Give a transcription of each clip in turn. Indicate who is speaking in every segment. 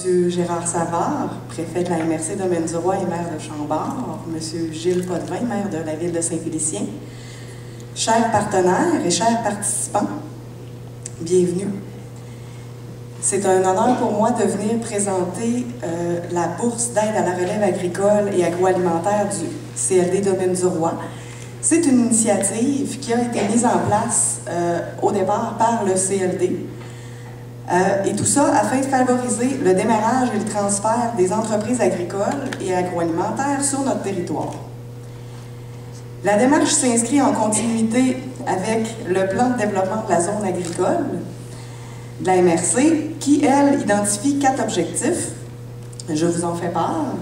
Speaker 1: M. Gérard Savard, préfet de la MRC Domaine-du-Roi et maire de Chambord, M. Gilles Potvin, maire de la ville de Saint-Félicien, chers partenaires et chers participants, bienvenue. C'est un honneur pour moi de venir présenter la bourse d'aide à la relève agricole et agroalimentaire du CLD Domaine-du-Roi. C'est une initiative qui a été mise en place au départ par le CLD. Et tout ça afin de favoriser le démarrage et le transfert des entreprises agricoles et agroalimentaires sur notre territoire. La démarche s'inscrit en continuité avec le plan de développement de la zone agricole de la MRC qui, elle, identifie 4 objectifs. Je vous en fais part.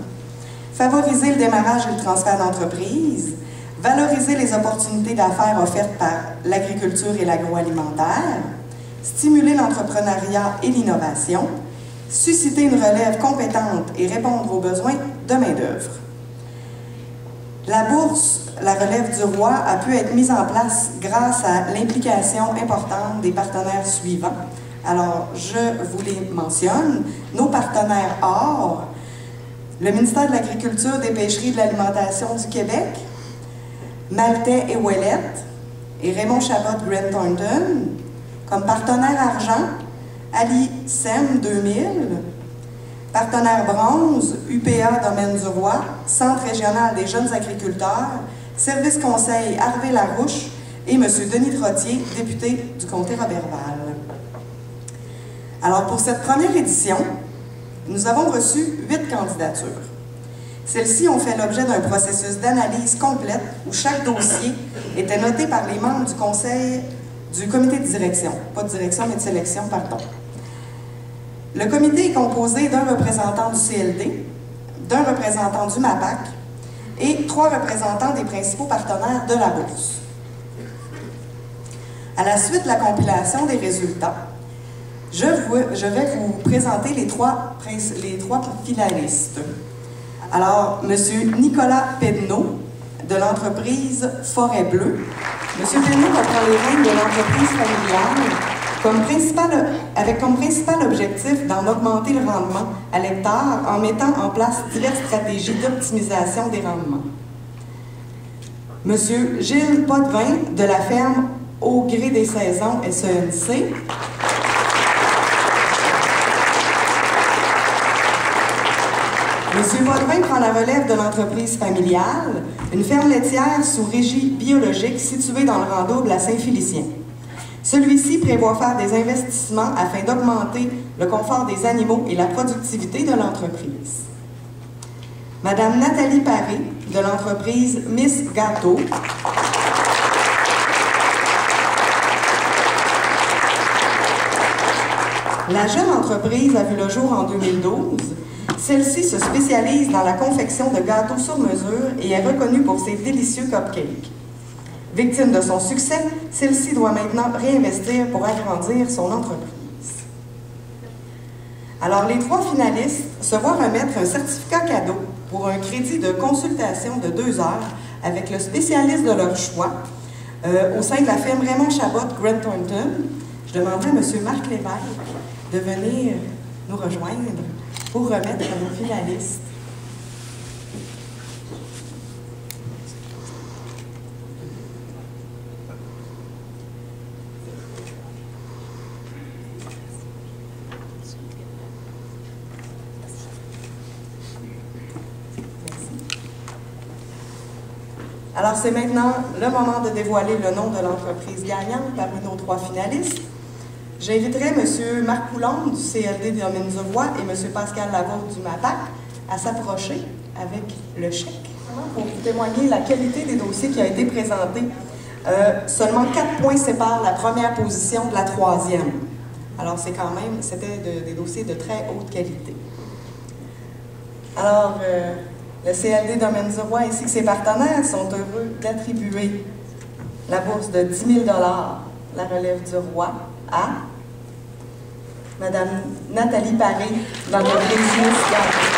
Speaker 1: Favoriser le démarrage et le transfert d'entreprises, valoriser les opportunités d'affaires offertes par l'agriculture et l'agroalimentaire, stimuler l'entrepreneuriat et l'innovation, susciter une relève compétente et répondre aux besoins de main-d'œuvre. La bourse La Relève du Roi a pu être mise en place grâce à l'implication importante des partenaires suivants. Alors, je vous les mentionne. Nos partenaires hors, le ministère de l'Agriculture, des Pêcheries et de l'Alimentation du Québec, Maltais et Ouellette et Raymond Chabot Grant Thornton. Comme partenaire argent, Ali SEM 2000, partenaire bronze, UPA Domaine-du-Roi, Centre régional des jeunes agriculteurs, Service conseil Harvey Larouche et M. Denis Trottier, député du comté Roberval. Alors, pour cette première édition, nous avons reçu 8 candidatures. Celles-ci ont fait l'objet d'un processus d'analyse complète où chaque dossier était noté par les membres du conseil du comité de direction, pas de direction, mais de sélection, pardon. Le comité est composé d'un représentant du CLD, d'un représentant du MAPAC et 3 représentants des principaux partenaires de la bourse. À la suite de la compilation des résultats, je vais vous présenter les trois finalistes. Alors, M. Nicolas Pedneau, de l'entreprise Forêt Bleue. M. Pedneau va prendre les rênes de l'entreprise familiale avec comme principal objectif d'en augmenter le rendement à l'hectare en mettant en place diverses stratégies d'optimisation des rendements. M. Gilles Potvin, de la ferme Au Gré des Saisons SENC. M. Potvin prend la relève de l'entreprise familiale, une ferme laitière sous régie biologique située dans le Rang-Double à Saint-Félicien. Celui-ci prévoit faire des investissements afin d'augmenter le confort des animaux et la productivité de l'entreprise. Madame Nathalie Paré, de l'entreprise Miss Gâteau. La jeune entreprise a vu le jour en 2012. Celle-ci se spécialise dans la confection de gâteaux sur mesure et est reconnue pour ses délicieux cupcakes. Victime de son succès, celle-ci doit maintenant réinvestir pour agrandir son entreprise. Alors, les 3 finalistes se voient remettre un certificat cadeau pour un crédit de consultation de 2 heures avec le spécialiste de leur choix au sein de la firme Raymond Chabot Grant Thornton. Je demanderai à M. Marc Lévesque de venir nous rejoindre pour remettre à nos finalistes. Alors, c'est maintenant le moment de dévoiler le nom de l'entreprise gagnante parmi nos 3 finalistes. J'inviterai M. Marc Poulon du CLD Domaine-du-Roi et M. Pascal Lavaud du MAPAC à s'approcher avec le chèque pour vous témoigner la qualité des dossiers qui a été présenté. Seulement 4 points séparent la première position de la 3e. Alors, c'est quand même, c'était des dossiers de très haute qualité. Alors, le CLD Domaine-du-Roi ainsi que ses partenaires sont heureux d'attribuer la bourse de 10 000 $, la relève du roi, à Mme Nathalie Paré, d'entreprise Miss Gâteau.